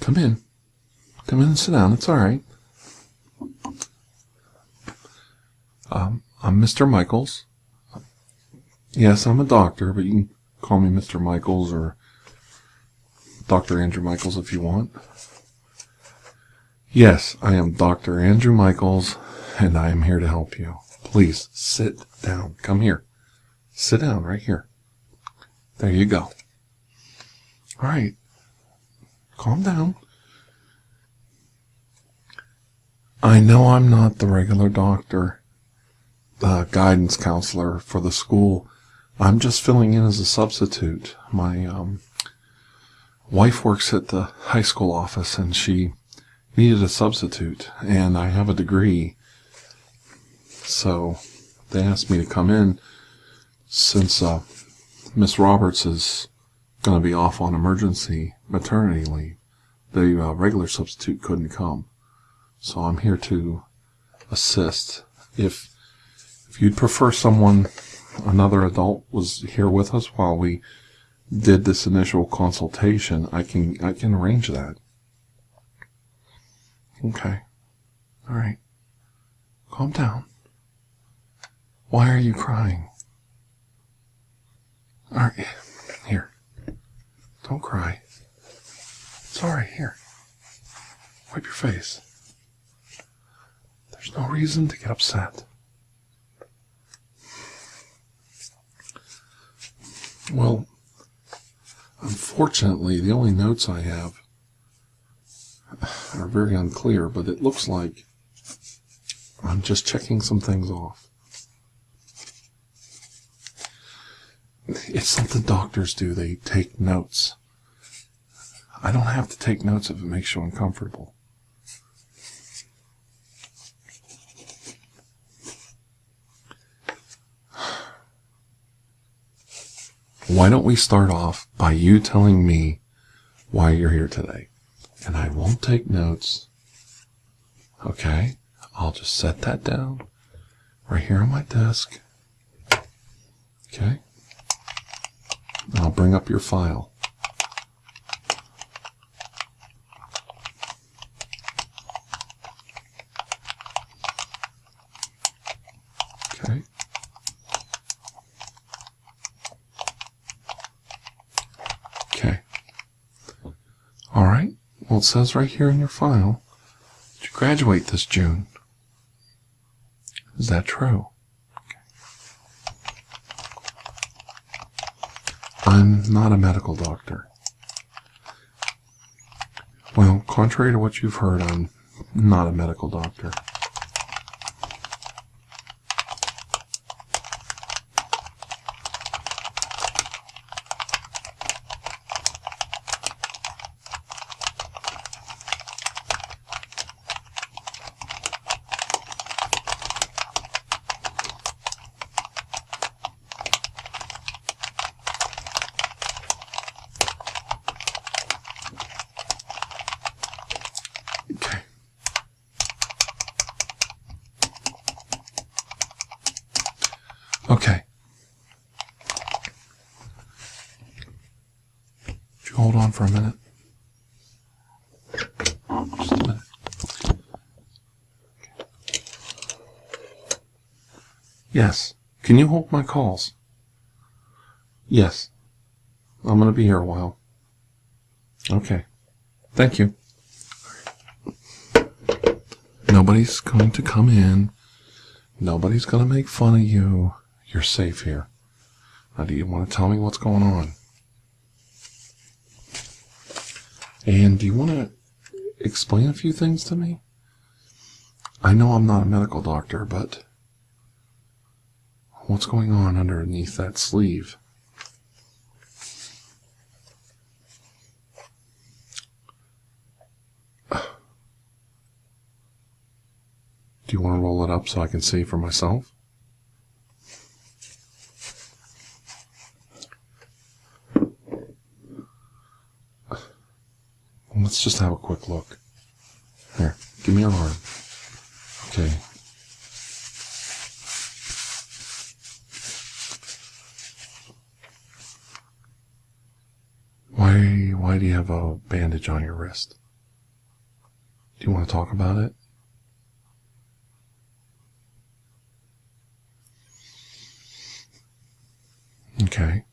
Come in. Come in and sit down. It's all right. I'm Mr. Michaels. Yes, I'm a doctor, but you can call me Mr. Michaels or Dr. Andrew Michaels if you want. Yes, I am Dr. Andrew Michaels, and I am here to help you. Please, sit down. Come here. Sit down right here. There you go. All right. Calm down. I know I'm not the regular doctor, the guidance counselor for the school. I'm just filling in as a substitute. My wife works at the high school office, and she needed a substitute, and I have a degree. So they asked me to come in since Miss Roberts is going to be off on emergency maternity leave. The regular substitute couldn't come. So I'm here to assist. If you'd prefer another adult was here with us while we did this initial consultation, I can arrange that. Okay. All right. Calm down. Why are you crying? All right. Here. Don't cry. It's all right. Here. Wipe your face. There's no reason to get upset. Well, unfortunately, the only notes I have are very unclear, but it looks like I'm just checking some things off. It's something doctors do. They take notes. I don't have to take notes if it makes you uncomfortable. Why don't we start off by you telling me why you're here today? And I won't take notes. Okay? I'll just set that down right here on my desk. Okay? And I'll bring up your file. Okay? Okay. All right. Well, it says right here in your file that you graduate this June. Is that true? Okay. I'm not a medical doctor. Well, contrary to what you've heard, I'm not a medical doctor. Okay. Okay. Would you hold on for a minute? Just a minute. Yes. Can you hold my calls? Yes. I'm going to be here a while. Okay. Thank you. Nobody's going to come in. Nobody's going to make fun of you. You're safe here. Now, do you want to tell me what's going on? And do you want to explain a few things to me? I know I'm not a medical doctor, but what's going on underneath that sleeve? Do you want to roll it up so I can see for myself? Let's just have a quick look. Here, give me your arm. Okay. Why do you have a bandage on your wrist? Do you want to talk about it? Okay.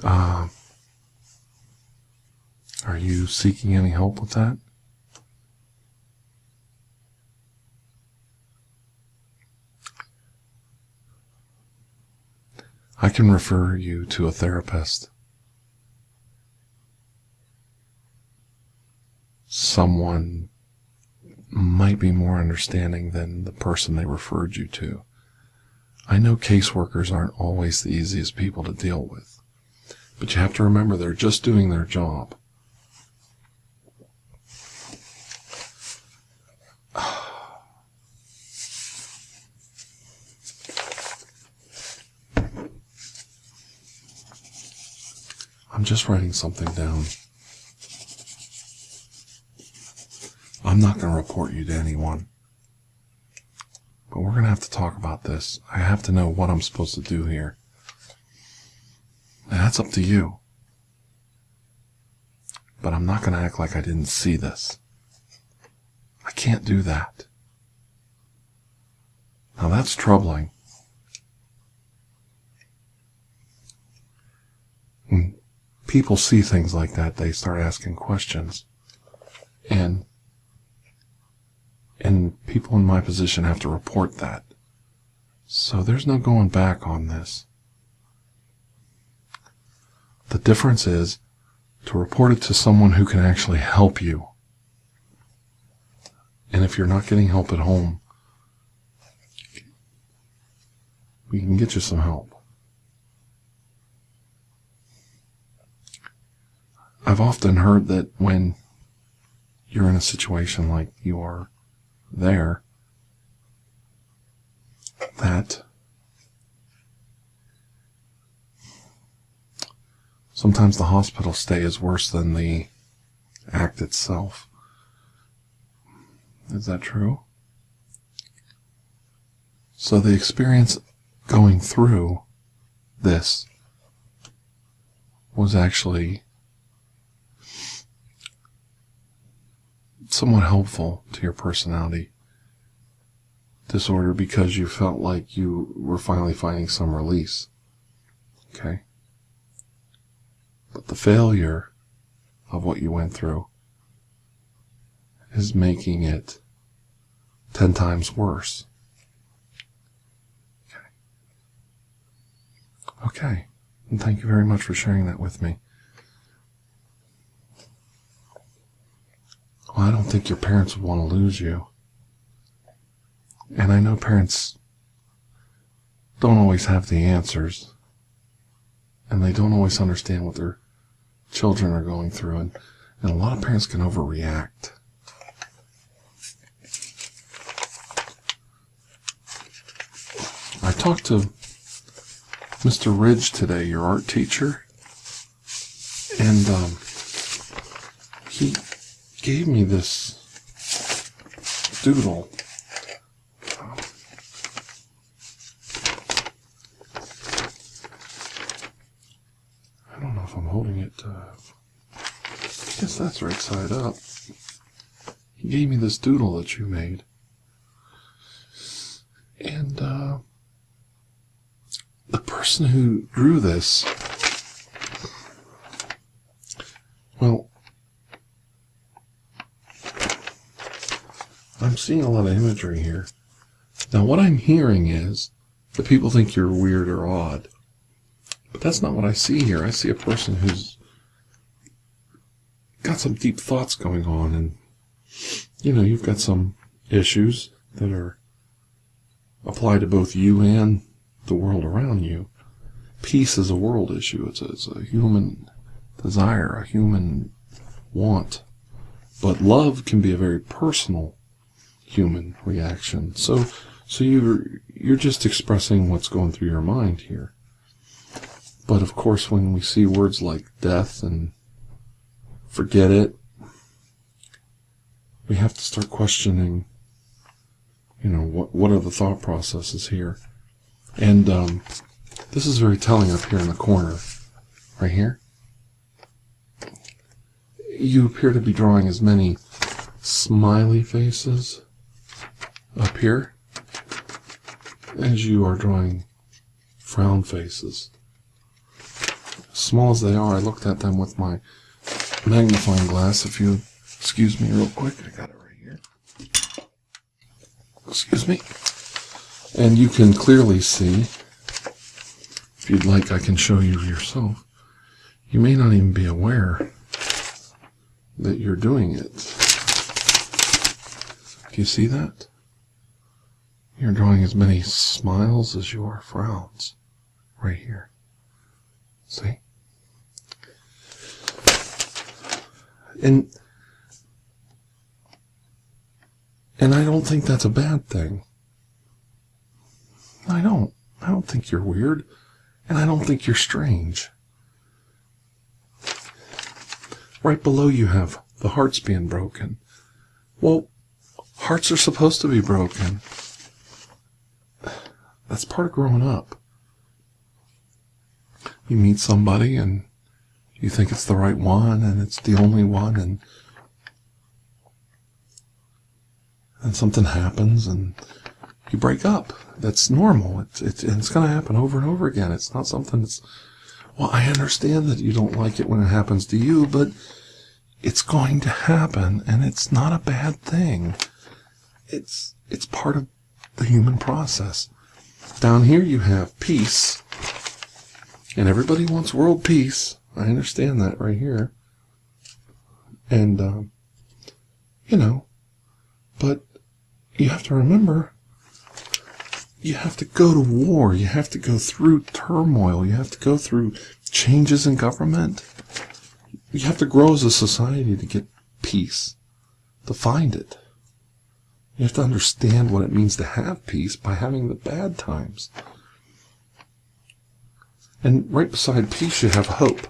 Are you seeking any help with that? I can refer you to a therapist. Someone might be more understanding than the person they referred you to. I know caseworkers aren't always the easiest people to deal with, but you have to remember they're just doing their job. I'm just writing something down. I'm not going to report you to anyone. But we're going to have to talk about this. I have to know what I'm supposed to do here. And that's up to you. But I'm not going to act like I didn't see this. I can't do that. Now that's troubling. When people see things like that, they start asking questions. And people in my position have to report that. So there's no going back on this. The difference is to report it to someone who can actually help you. And if you're not getting help at home, we can get you some help. I've often heard that when you're in a situation like you are there, that sometimes the hospital stay is worse than the act itself. Is that true? So the experience going through this was actually somewhat helpful to your personality disorder because you felt like you were finally finding some release. Okay? But the failure of what you went through is making it 10 times worse. Okay. And thank you very much for sharing that with me. Well, I don't think your parents would want to lose you. And I know parents don't always have the answers. And they don't always understand what their children are going through. And a lot of parents can overreact. I talked to Mr. Ridge today, your art teacher. And he gave me this doodle. I don't know if I'm holding it. I guess that's right side up. He gave me this doodle that you made. And the person who drew this, well, I'm seeing a lot of imagery here. Now, what I'm hearing is that people think you're weird or odd. But that's not what I see here. I see a person who's got some deep thoughts going on. And, you know, you've got some issues that are applied to both you and the world around you. Peace is a world issue. It's a human desire, a human want. But love can be a very personal human reaction. So you're just expressing what's going through your mind here. But of course, when we see words like death and forget it, we have to start questioning, you know, what are the thought processes here. And this is very telling up here in the corner, right here. You appear to be drawing as many smiley faces up here as you are drawing frown faces. As small as they are, I looked at them with my magnifying glass. If you excuse me real quick, I got it right here. Excuse me. And you can clearly see, if you'd like, I can show you yourself. You may not even be aware that you're doing it. Do you see that? You're drawing as many smiles as you are frowns. Right here. See? And I don't think that's a bad thing. I don't think you're weird. And I don't think you're strange. Right below you have the hearts being broken. Well, hearts are supposed to be broken. That's part of growing up. You meet somebody and you think it's the right one and it's the only one, and something happens and you break up. That's normal. It's going to happen over and over again. It's not something that's... Well, I understand that you don't like it when it happens to you, but it's going to happen, and it's not a bad thing. It's part of the human process. Down here you have peace, and everybody wants world peace. I understand that right here. And, but you have to remember, you have to go to war. You have to go through turmoil. You have to go through changes in government. You have to grow as a society to get peace, to find it. You have to understand what it means to have peace by having the bad times. And right beside peace, you have hope.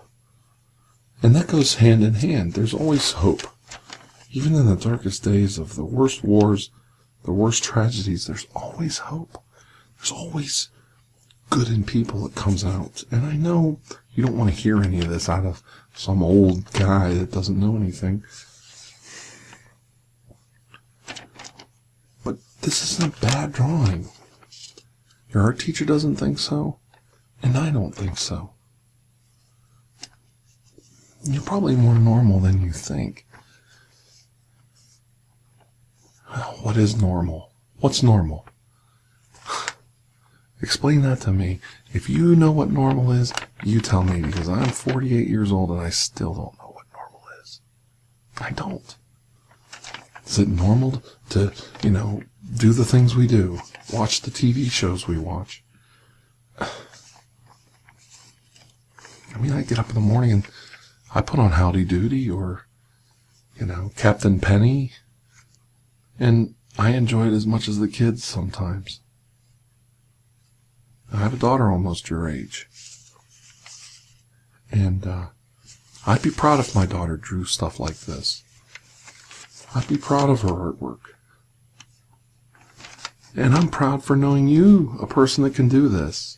And that goes hand in hand. There's always hope. Even in the darkest days of the worst wars, the worst tragedies, there's always hope. There's always good in people that comes out. And I know you don't want to hear any of this out of some old guy that doesn't know anything. But this isn't a bad drawing. Your art teacher doesn't think so, and I don't think so. You're probably more normal than you think. What is normal? What's normal? Explain that to me. If you know what normal is, you tell me, because I'm 48 years old and I still don't know what normal is. I don't. Is it normal to, do the things we do? Watch the TV shows we watch? I mean, I get up in the morning and I put on Howdy Doody or, Captain Penny, and I enjoy it as much as the kids sometimes. I have a daughter almost your age. And I'd be proud if my daughter drew stuff like this. I'd be proud of her artwork. And I'm proud for knowing you, a person that can do this.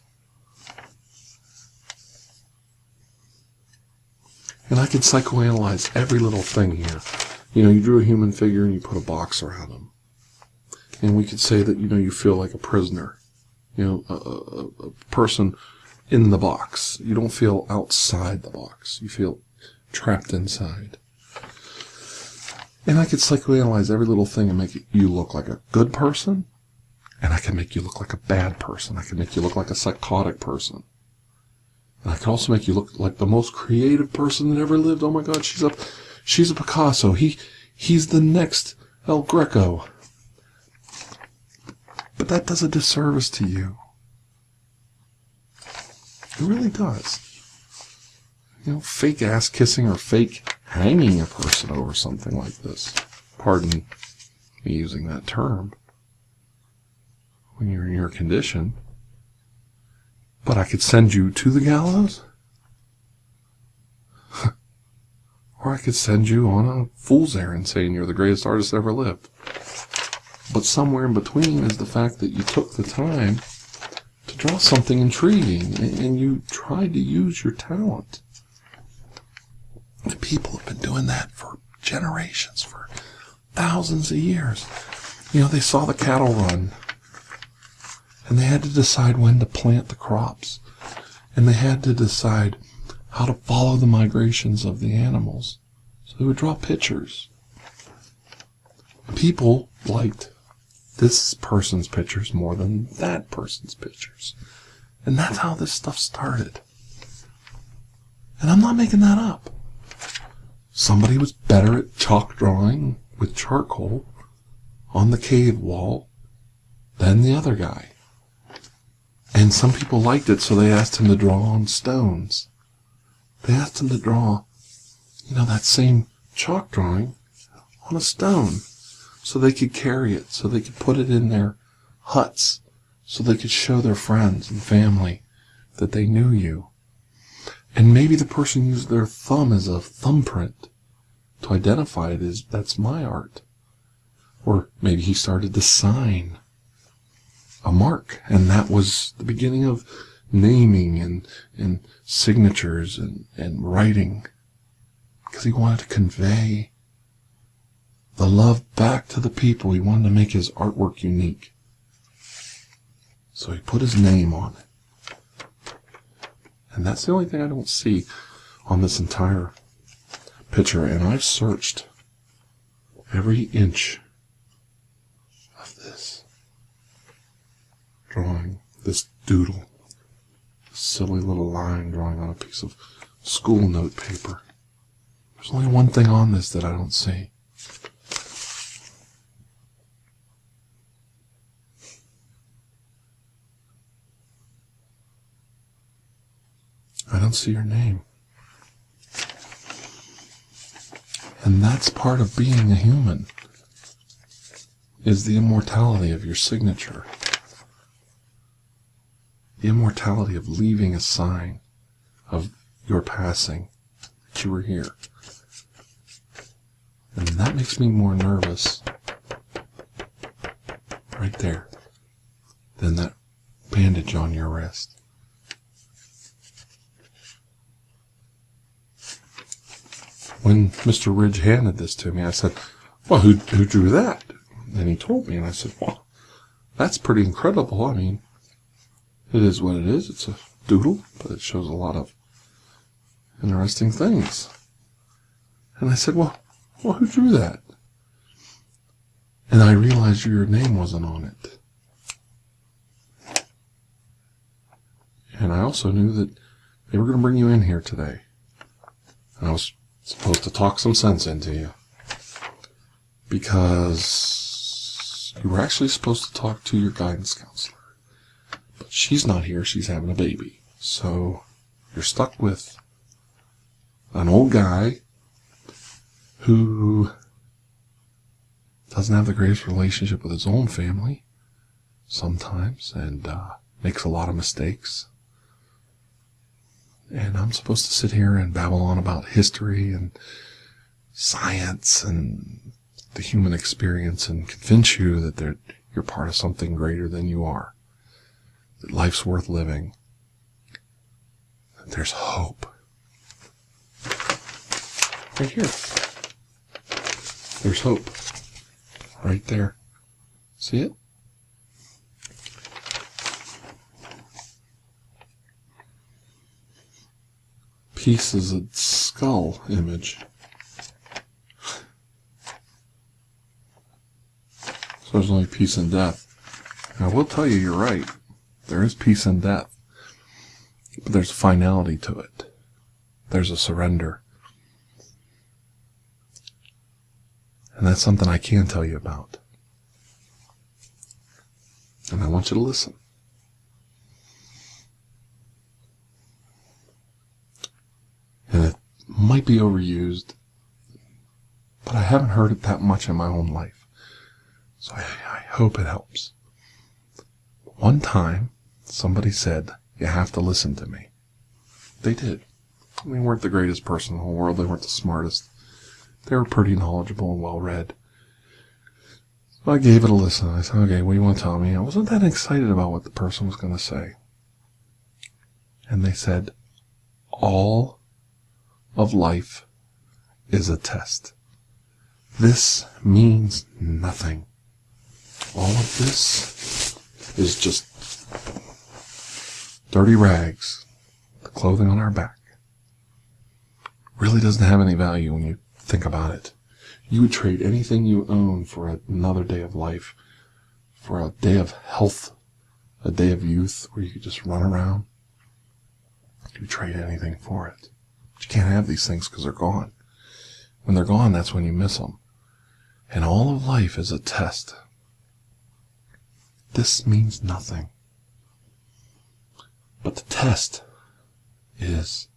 And I could psychoanalyze every little thing here. You drew a human figure and you put a box around him. And we could say that, you feel like a prisoner. A person in the box. You don't feel outside the box. You feel trapped inside. And I could psychoanalyze every little thing and make you look like a good person. And I can make you look like a bad person. I can make you look like a psychotic person. And I can also make you look like the most creative person that ever lived. Oh my God, she's a Picasso. He's the next El Greco. But that does a disservice to you. It really does. Fake ass kissing or fake hanging a person over something like this. Pardon me using that term. When you're in your condition. But I could send you to the gallows. Or I could send you on a fool's errand saying you're the greatest artist that ever lived. But somewhere in between is the fact that you took the time to draw something intriguing and you tried to use your talent. And people have been doing that for generations, for thousands of years. They saw the cattle run, and they had to decide when to plant the crops, and they had to decide how to follow the migrations of the animals. So they would draw pictures. People liked this person's pictures more than that person's pictures. And that's how this stuff started. And I'm not making that up. Somebody was better at chalk drawing with charcoal on the cave wall than the other guy. And some people liked it, so they asked him to draw on stones. They asked him to draw, that same chalk drawing on a stone, so they could carry it, so they could put it in their huts, so they could show their friends and family that they knew you. And maybe the person used their thumb as a thumbprint to identify it as, that's my art. Or maybe he started to sign a mark, and that was the beginning of naming and signatures and writing, because he wanted to convey the love back to the people. He wanted to make his artwork unique. So he put his name on it. And that's the only thing I don't see on this entire picture. And I've searched every inch of this drawing, this doodle, this silly little line drawing on a piece of school note paper. There's only one thing on this that I don't see. I don't see your name. And that's part of being a human, is the immortality of your signature. The immortality of leaving a sign of your passing, that you were here. And that makes me more nervous, right there, than that bandage on your wrist. When Mr. Ridge handed this to me, I said, well, who drew that? And he told me, and I said, well, that's pretty incredible. I mean, it is what it is. It's a doodle, but it shows a lot of interesting things. And I said, well, who drew that? And I realized your name wasn't on it. And I also knew that they were going to bring you in here today. And I was supposed to talk some sense into you, because you were actually supposed to talk to your guidance counselor, but she's not here. She's having a baby, so you're stuck with an old guy who doesn't have the greatest relationship with his own family sometimes, and makes a lot of mistakes. And I'm supposed to sit here and babble on about history and science and the human experience and convince you that you're part of something greater than you are, that life's worth living, that there's hope. Right here. There's hope. Right there. See it? Peace is a skull image. So there's only peace and death. And I will tell you, you're right. There is peace and death. But there's a finality to it. There's a surrender. And that's something I can tell you about. And I want you to listen. And it might be overused, but I haven't heard it that much in my own life. So I hope it helps. One time, somebody said, you have to listen to me. They did. They weren't the greatest person in the whole world. They weren't the smartest. They were pretty knowledgeable and well-read. So I gave it a listen. I said, okay, what do you want to tell me? I wasn't that excited about what the person was going to say. And they said, all of life is a test. This means nothing. All of this is just dirty rags, the clothing on our back. Really doesn't have any value when you think about it. You would trade anything you own for another day of life, for a day of health, a day of youth where you could just run around. You would trade anything for it. But you can't have these things because they're gone. When they're gone, that's when you miss them. And all of life is a test. This means nothing. But the test is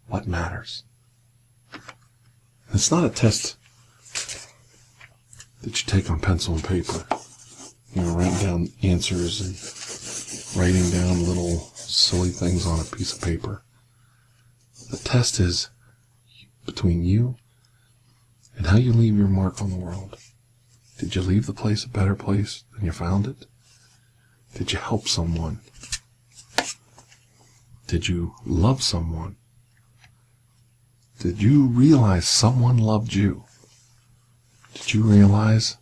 what matters. It's not a test that you take on pencil and paper. Writing down answers and writing down little silly things on a piece of paper. The test is between you and how you leave your mark on the world. Did you leave the place a better place than you found it? Did you help someone? Did you love someone? Did you realize someone loved you? Did you realize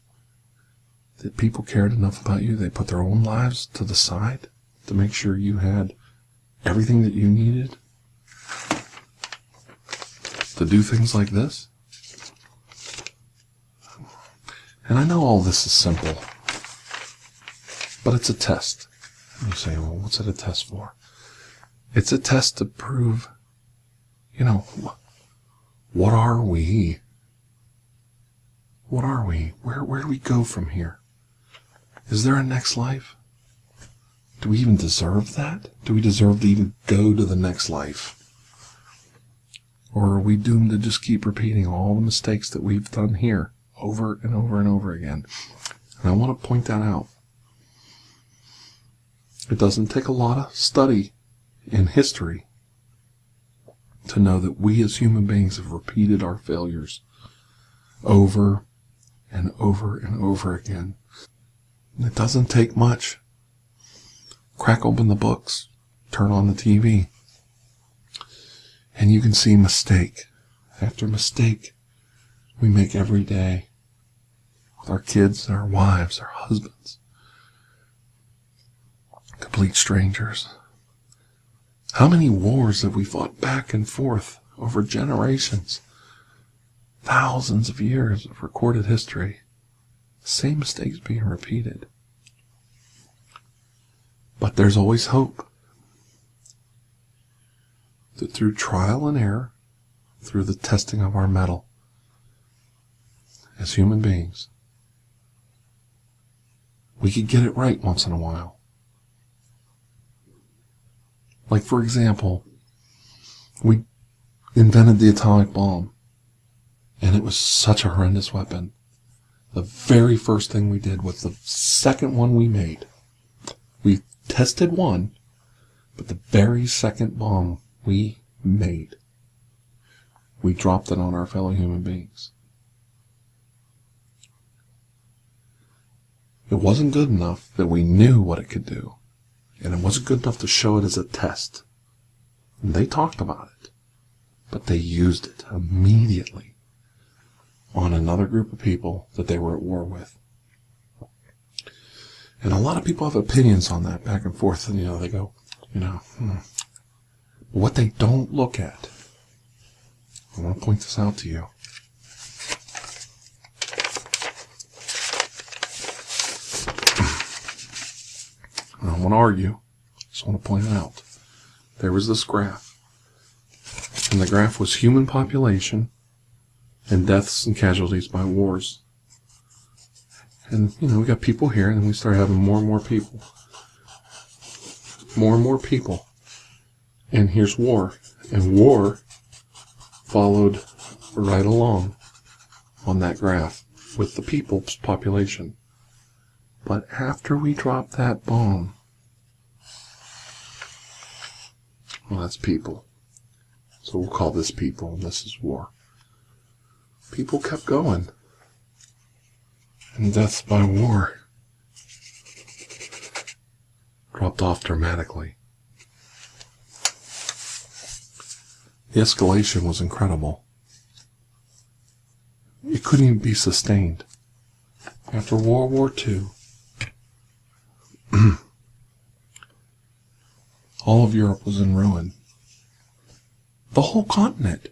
that people cared enough about you, they put their own lives to the side to make sure you had everything that you needed to do things like this? And I know all this is simple, but it's a test. And you say, well, what's it a test for? It's a test to prove, what are we? What are we? Where do we go from here? Is there a next life? Do we even deserve that? Do we deserve to even go to the next life? Or are we doomed to just keep repeating all the mistakes that we've done here over and over and over again? And I want to point that out. It doesn't take a lot of study in history to know that we as human beings have repeated our failures over and over and over again. And it doesn't take much. Crack open the books, turn on the TV, and you can see mistake after mistake we make every day with our kids, our wives, our husbands, complete strangers. How many wars have we fought back and forth over generations? Thousands of years of recorded history. Same mistakes being repeated. But there's always hope. That through trial and error, through the testing of our mettle, as human beings, we could get it right once in a while. Like, for example, we invented the atomic bomb, and it was such a horrendous weapon. The very first thing we did was the second one we made. We tested one, but the very second bomb we made, we dropped it on our fellow human beings. It wasn't good enough that we knew what it could do, and it wasn't good enough to show it as a test. And they talked about it, but they used it immediately on another group of people that they were at war with. And a lot of people have opinions on that back and forth, and they go, What they don't look at, I want to point this out to you. I don't want to argue, I just want to point it out. There was this graph, and the graph was human population and deaths and casualties by wars. And, we got people here, and then we started having more and more people. More and more people. And here's war. And war followed right along on that graph with the people's population. But after we dropped that bomb, well, that's people. So we'll call this people, and this is war. People kept going. And deaths by war dropped off dramatically. The escalation was incredible. it couldn't even be sustained. After World War II, all of Europe was in ruin. The whole continent.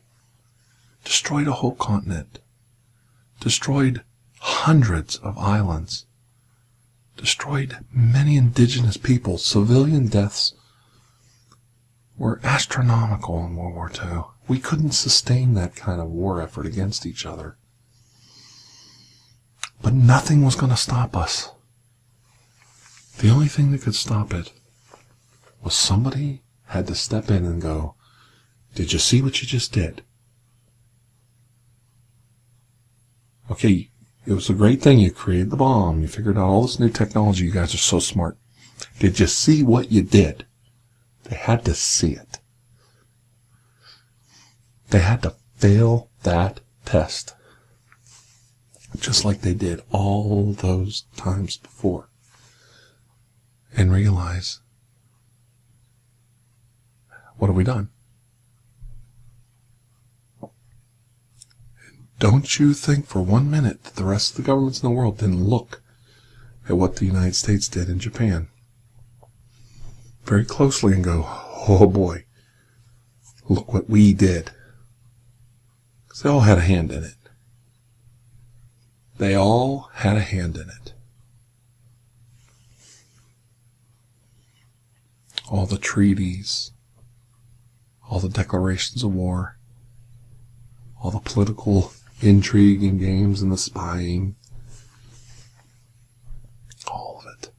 Destroyed a whole continent. Destroyed hundreds of islands. Destroyed many indigenous people. Civilian deaths were astronomical in World War II. We couldn't sustain that kind of war effort against each other. But nothing was going to stop us. The only thing that could stop it was somebody had to step in and go, "Did you see what you just did? Okay, it was a great thing. You created the bomb. You figured out all this new technology. You guys are so smart. Did you see what you did?" They had to see it. They had to fail that test. Just like they did all those times before. And realize, what have we done? Don't you think for 1 minute that the rest of the governments in the world didn't look at what the United States did in Japan very closely and go, "Oh boy, look what we did." Because they all had a hand in it. They all had a hand in it. All the treaties, all the declarations of war, all the political intrigue and games and the spying, all of it.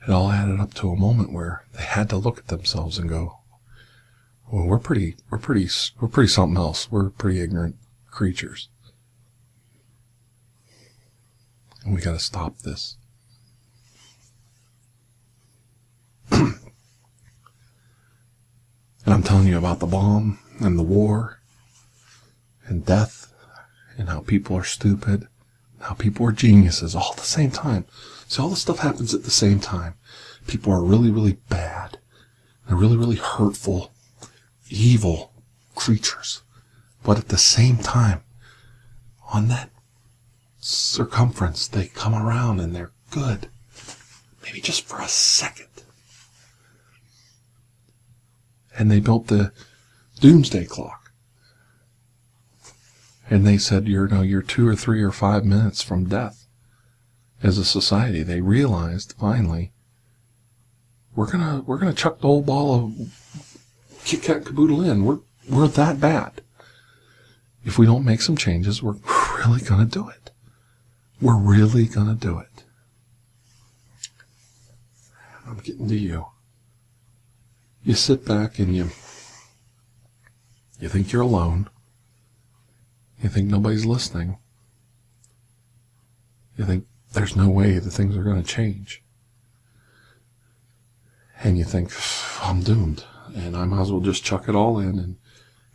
It all added up to a moment where they had to look at themselves and go, "Well, we're pretty something else. We're pretty ignorant creatures. And we got to stop this." And I'm telling you about the bomb and the war and death and how people are stupid, and how people are geniuses all at the same time. So all this stuff happens at the same time. People are really, really bad. They're really, really hurtful, evil creatures. But at the same time, on that circumference, they come around and they're good. Maybe just for a second. And they built the doomsday clock. And they said, you're 2 or 3 or 5 minutes from death. As a society, they realized finally, we're gonna chuck the whole ball of Kit Kat caboodle in. We're that bad. If we don't make some changes, we're really gonna do it. We're really gonna do it. I'm getting to you. You sit back and you think you're alone. You think nobody's listening. You think there's no way that things are going to change. And you think, I'm doomed, and I might as well just chuck it all in, and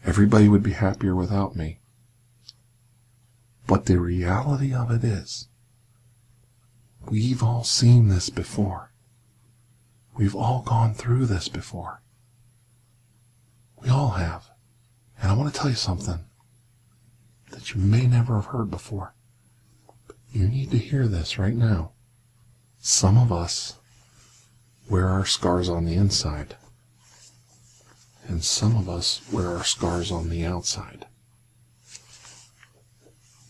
everybody would be happier without me. But the reality of it is, we've all seen this before. We've all gone through this before. We all have. And I want to tell you something that you may never have heard before. But you need to hear this right now. Some of us wear our scars on the inside. And some of us wear our scars on the outside.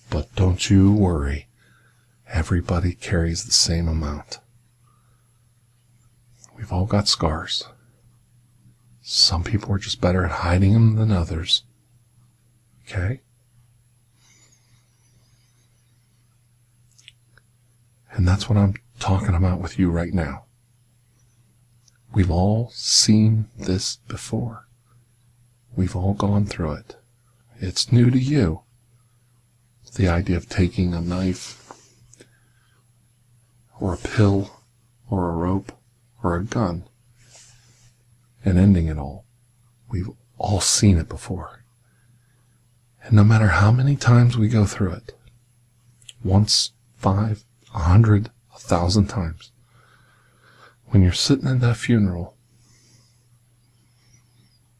But don't you worry. Everybody carries the same amount. We've all got scars. Some people are just better at hiding them than others. Okay? And that's what I'm talking about with you right now. We've all seen this before. We've all gone through it. It's new to you. The idea of taking a knife or a pill or a rope or a gun and ending it all. We've all seen it before. And no matter how many times we go through it, once, 5, 100, 1,000 times, when you're sitting at that funeral,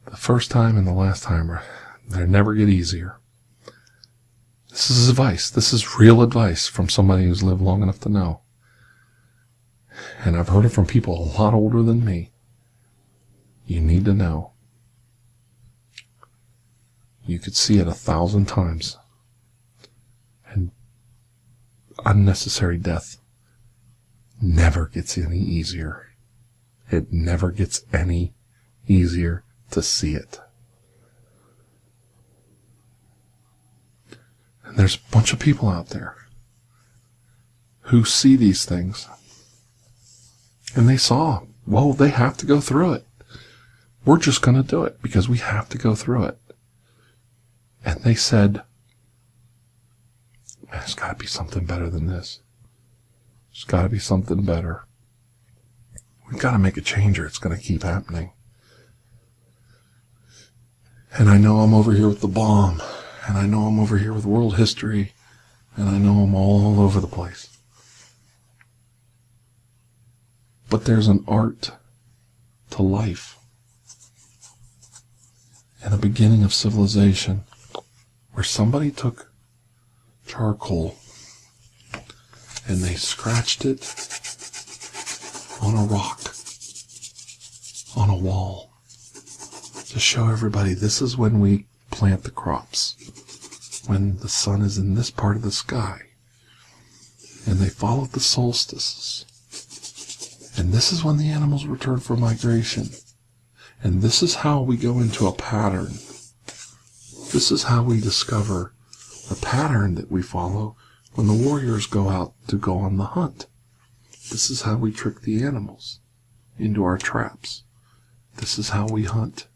the first time and the last time, they never get easier. This is advice. This is real advice from somebody who's lived long enough to know. And I've heard it from people a lot older than me. You need to know. You could see it 1,000 times. And unnecessary death never gets any easier. It never gets any easier to see it. And there's a bunch of people out there who see these things. And they saw, well, they have to go through it. We're just going to do it because we have to go through it. And they said, there's got to be something better than this. There's got to be something better. We've got to make a change or it's going to keep happening. And I know I'm over here with the bomb. And I know I'm over here with world history. And I know I'm all over the place. But there's an art to life. And a beginning of civilization where somebody took charcoal and they scratched it on a rock, on a wall, to show everybody this is when we plant the crops, when the sun is in this part of the sky. And they followed the solstices. And this is when the animals return for migration. And this is how we go into a pattern. This is how we discover the pattern that we follow when the warriors go out to go on the hunt. This is how we trick the animals into our traps. This is how we hunt.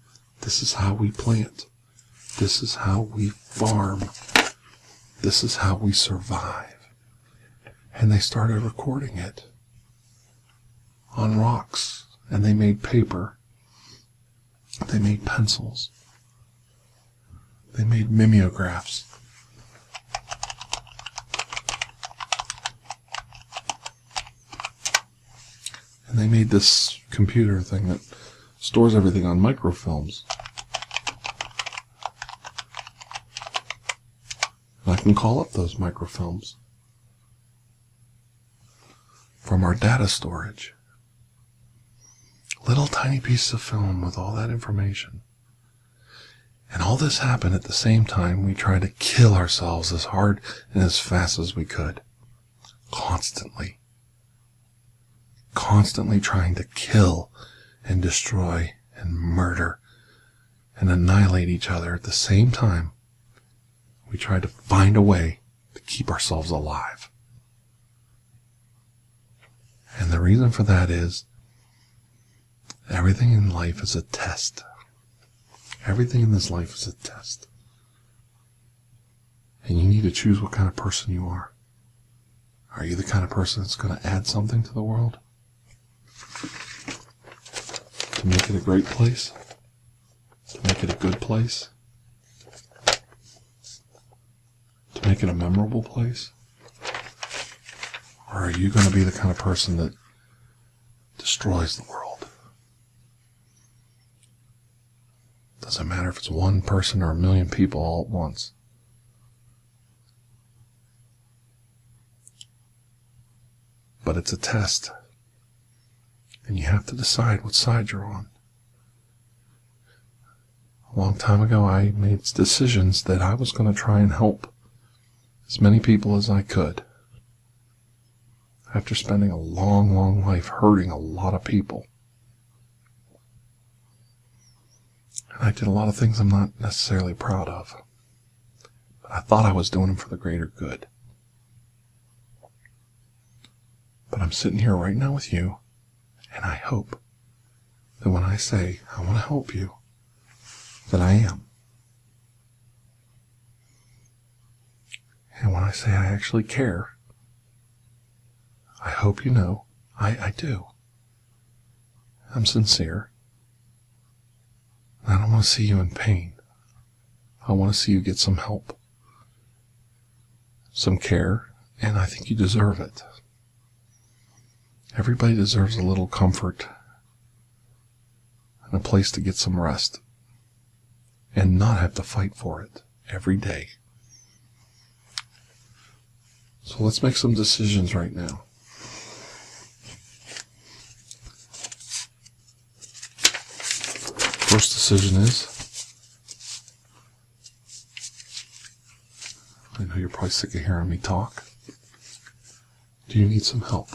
This is how we plant. This is how we farm. This is how we survive. And they started recording it on rocks. And they made paper. They made pencils. They made mimeographs. And they made this computer thing that stores everything on microfilms. And I can call up those microfilms from our data storage. Little tiny pieces of film with all that information. And all this happened at the same time we tried to kill ourselves as hard and as fast as we could. Constantly. Constantly trying to kill and destroy and murder and annihilate each other at the same time. We tried to find a way to keep ourselves alive. And the reason for that is everything in life is a test. Everything in this life is a test. And you need to choose what kind of person you are. Are you the kind of person that's going to add something to the world? To make it a great place? To make it a good place? To make it a memorable place? Or are you going to be the kind of person that destroys the world? Doesn't matter if it's one person or 1,000,000 people all at once. But it's a test. And you have to decide what side you're on. A long time ago, I made decisions that I was going to try and help as many people as I could. After spending a long, long life hurting a lot of people. And I did a lot of things I'm not necessarily proud of. But I thought I was doing them for the greater good. But I'm sitting here right now with you, and I hope that when I say I want to help you, that I am. And when I say I actually care, I hope you know I do. I'm sincere. I don't want to see you in pain. I want to see you get some help, some care, and I think you deserve it. Everybody deserves a little comfort and a place to get some rest and not have to fight for it every day. So let's make some decisions right now. First decision is, I know you're probably sick of hearing me talk. Do you need some help?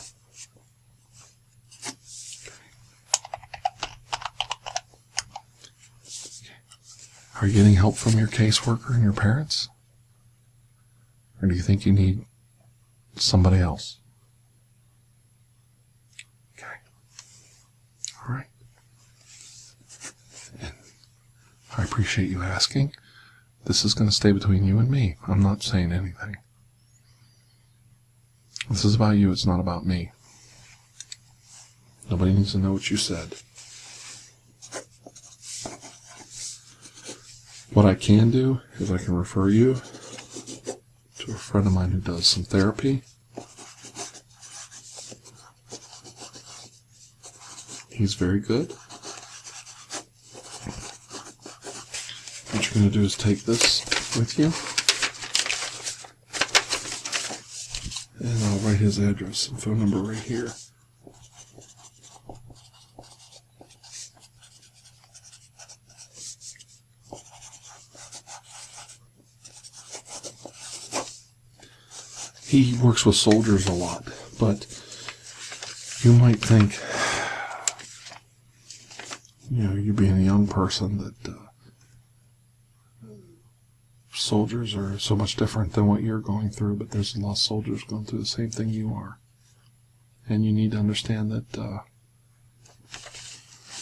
Are you getting help from your caseworker and your parents? Or do you think you need somebody else? Okay. All right. And I appreciate you asking. This is going to stay between you and me. I'm not saying anything. This is about you. It's not about me. Nobody needs to know what you said. What I can do is I can refer you to a friend of mine who does some therapy. He's very good. What you're going to do is take this with you, and I'll write his address and phone number right here. He works with soldiers a lot, but you might think, you being a young person, that soldiers are so much different than what you're going through, but there's a lot of soldiers going through the same thing you are. And you need to understand that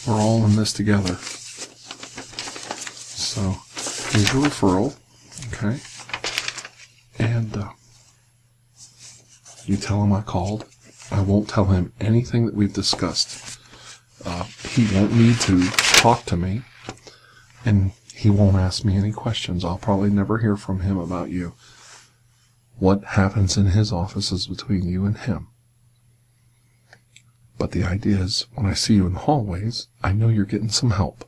we're all in this together. So, here's your referral, okay? And you tell him I called. I won't tell him anything that we've discussed. He won't need to talk to me, and he won't ask me any questions. I'll probably never hear from him about you. What happens in his office is between you and him. But the idea is, when I see you in the hallways, I know you're getting some help.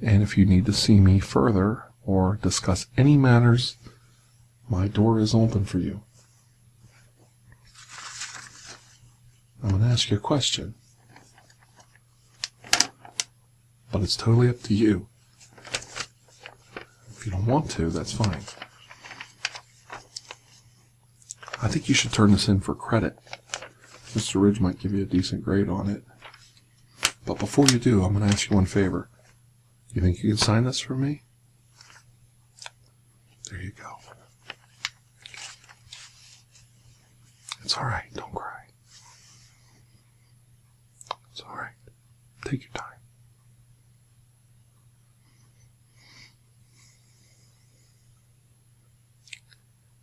And if you need to see me further or discuss any matters, my door is open for you. I'm going to ask you a question, but it's totally up to you. If you don't want to, that's fine. I think you should turn this in for credit. Mr. Ridge might give you a decent grade on it. But before you do, I'm going to ask you one favor. You think you can sign this for me? There you go. It's all right. Don't cry. It's all right. Take your time.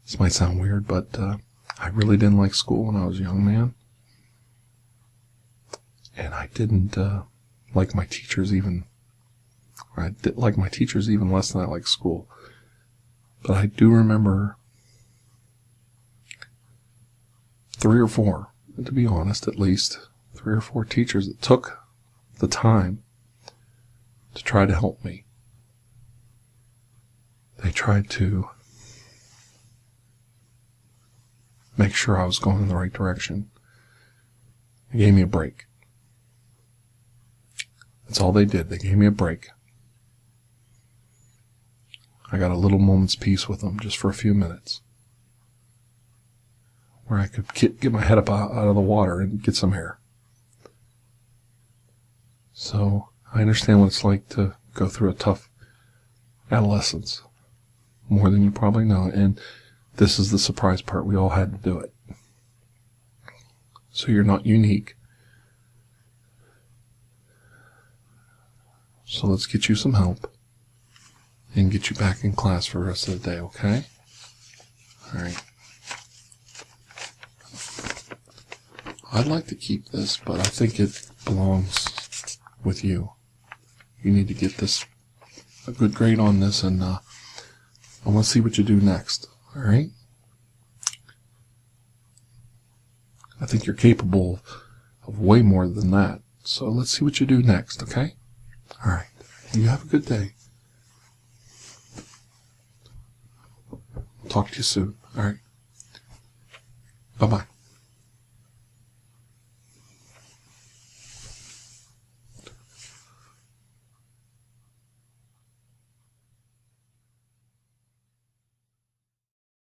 This might sound weird, but I really didn't like school when I was a young man. And I didn't like my teachers even. I didn't like my teachers even less than I liked school. But I do remember 3 or 4, to be honest, at least 3 or 4 teachers that took the time to try to help me. They tried to make sure I was going in the right direction. They gave me a break. That's all they did. They gave me a break. I got a little moment's peace with them just for a few minutes, where I could get my head up out of the water and get some air. So I understand what it's like to go through a tough adolescence, more than you probably know, and this is the surprise part. We all had to do it. So you're not unique. So let's get you some help and get you back in class for the rest of the day, okay? All right. I'd like to keep this, but I think it belongs with you. You need to get this a good grade on this, and I want to see what you do next, all right? I think you're capable of way more than that, so let's see what you do next, okay? All right. You have a good day. Talk to you soon. All right. Bye-bye.